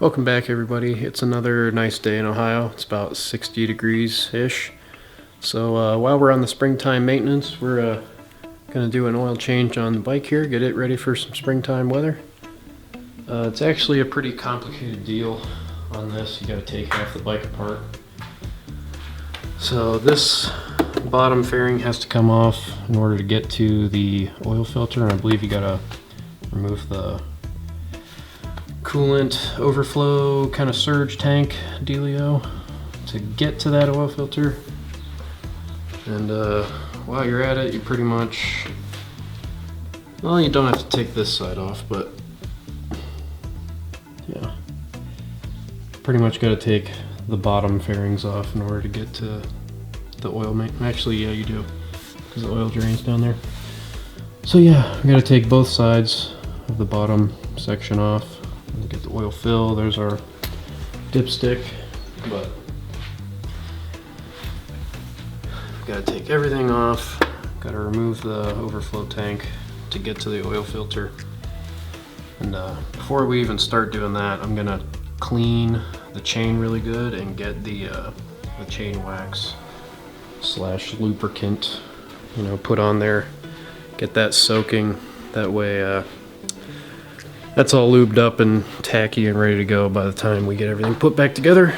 Welcome back, everybody. It's another nice day in Ohio. It's about 60 degrees-ish. So while we're on the springtime maintenance, we're going to do an oil change on the bike here, get it ready for some springtime weather. It's actually a pretty complicated deal on this. You got to take half the bike apart. So this bottom fairing has to come off in order to get to the oil filter, and I believe you got to remove the coolant overflow kind of surge tank dealio to get to that oil filter. And while you're at it, you pretty much, well, you don't have to take this side off, but yeah, pretty much got to take the bottom fairings off in order to get to the oil main. Actually, yeah, you do, because the oil drains down there. So yeah, we got to take both sides of the bottom section off. Get the oil fill. There's our dipstick, but gotta take everything off. Gotta remove the overflow tank to get to the oil filter. And before we even start doing that, I'm gonna clean the chain really good and get the chain wax / lubricant, put on there. Get that soaking. That way, that's all lubed up and tacky and ready to go by the time we get everything put back together.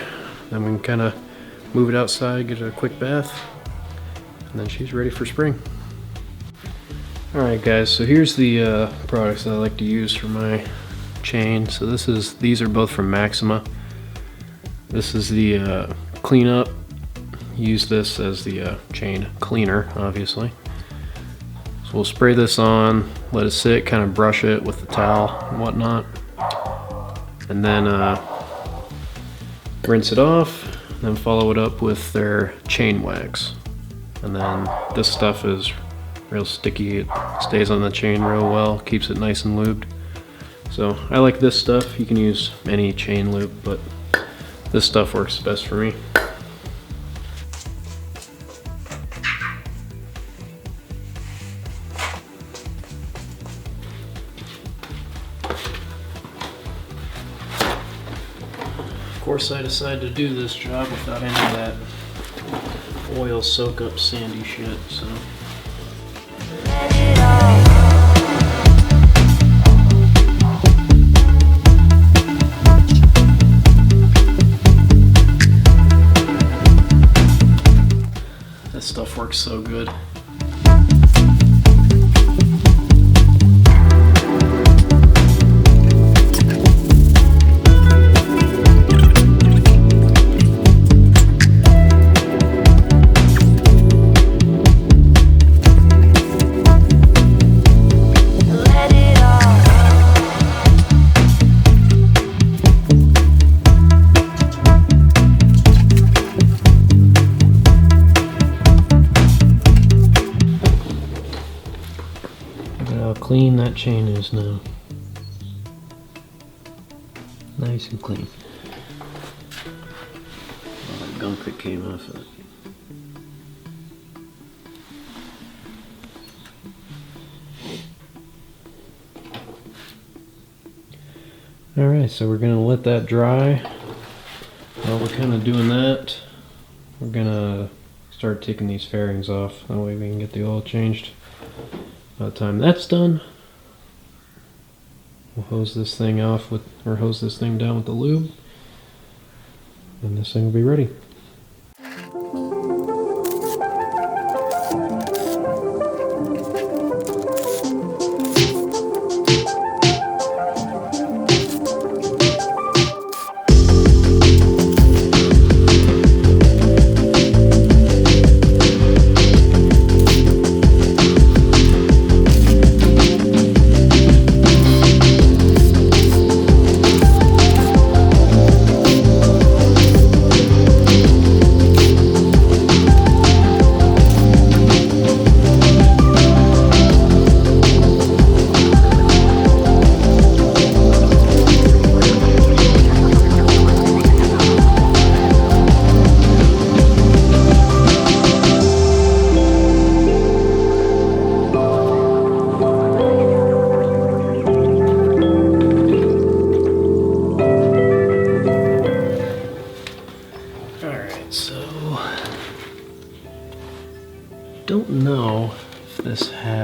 Then we can kind of move it outside, get a quick bath, and then she's ready for spring. Alright guys, so here's the products that I like to use for my chain. So these are both from Maxima. This is the cleanup. Use this as the chain cleaner, obviously. So we'll spray this on, let it sit, kind of brush it with the towel and whatnot, and then rinse it off, and then follow it up with their chain wax. And then this stuff is real sticky, it stays on the chain real well, keeps it nice and lubed. So I like this stuff. You can use any chain lube, but this stuff works best for me. Of course, I decided to do this job without any of that oil soak up sandy shit, so. That stuff works so good. How clean that chain is now. Nice and clean. All that gunk that came off of it. Alright, so we're going to let that dry. While we're kind of doing that, we're going to start taking these fairings off. That way we can get the oil changed. By the time that's done, we'll hose this thing off with, or hose this thing down with the lube, and this thing will be ready.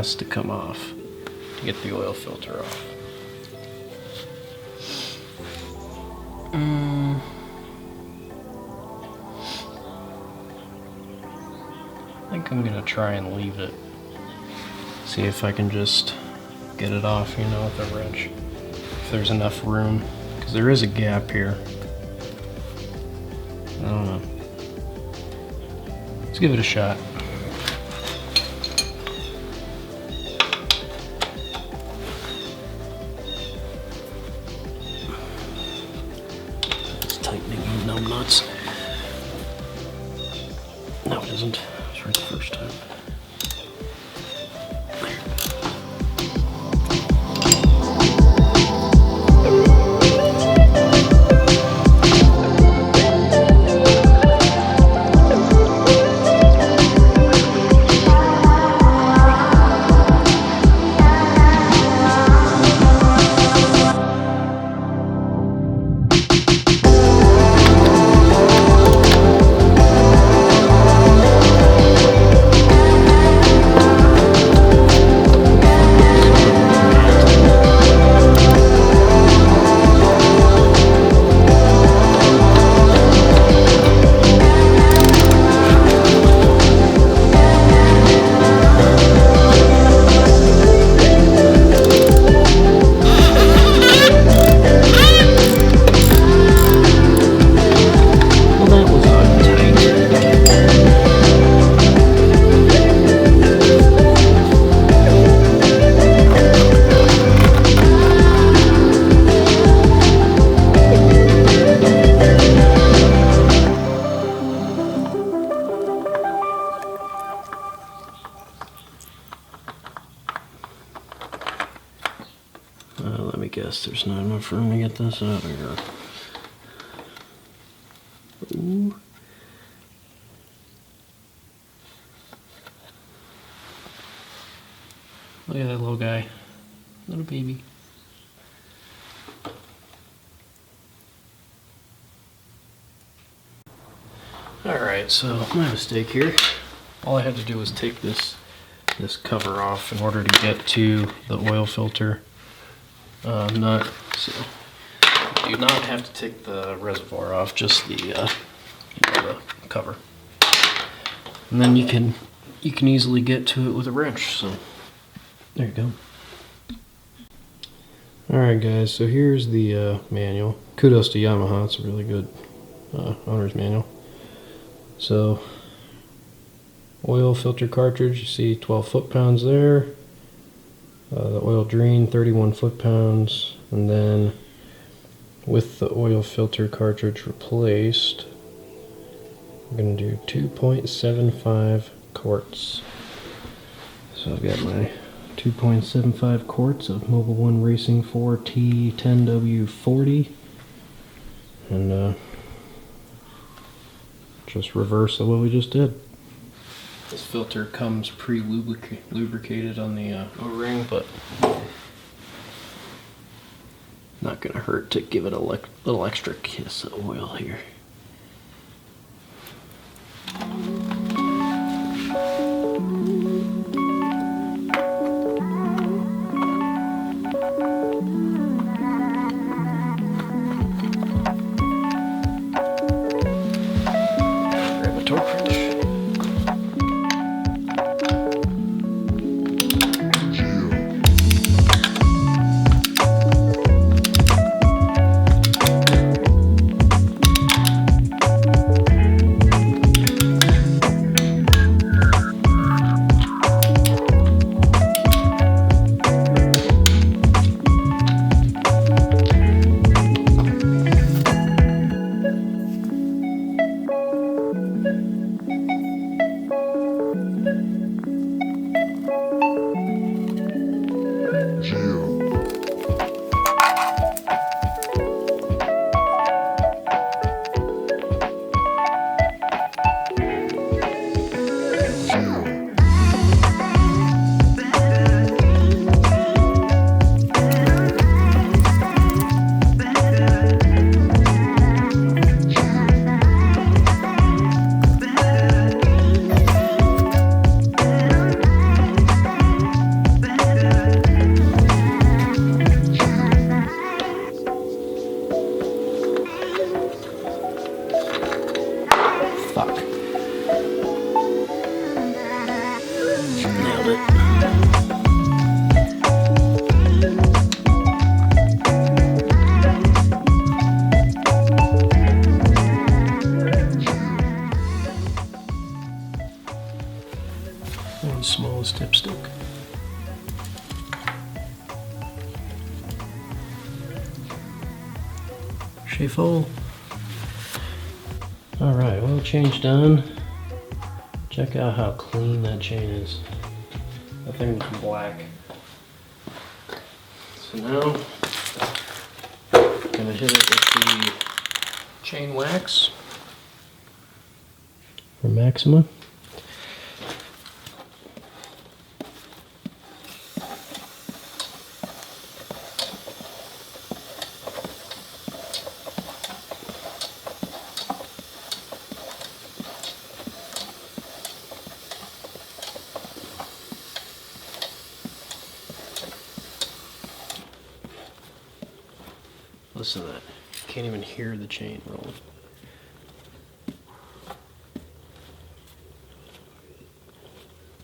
has to come off to get the oil filter off. I think I'm gonna try and leave it. See if I can just get it off, you know, with a wrench. If there's enough room, because there is a gap here. I don't know. Let's give it a shot. It's tightening you numb nuts. No, it isn't. It's right the first time. Let me guess, there's not enough room to get this out of here. Ooh. Look at that little guy. Little baby. Alright, so my mistake here. All I had to do was take this cover off in order to get to the oil filter nut. So you do not have to take the reservoir off, just the the cover. And then you can easily get to it with a wrench. So there you go. Alright guys, so here's the manual. Kudos to Yamaha, it's a really good owner's manual. So, oil filter cartridge, you see 12 foot-pounds there. The oil drain, 31 foot-pounds. And then, with the oil filter cartridge replaced, I'm going to do 2.75 quarts. So I've got my 2.75 quarts of Mobil 1 Racing 4T10W40. And, just reverse of what we just did. This filter comes pre-lubricated on the O-ring, but not gonna hurt to give it a little extra kiss of oil here. full. All right, oil change done. Check out how clean that chain is. That thing is black. So now, I'm gonna hit it with the chain wax for Maxima. Listen to that. Can't even hear the chain rolling.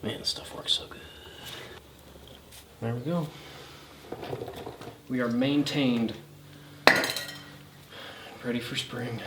Man, this stuff works so good. There we go. We are maintained. Ready for spring.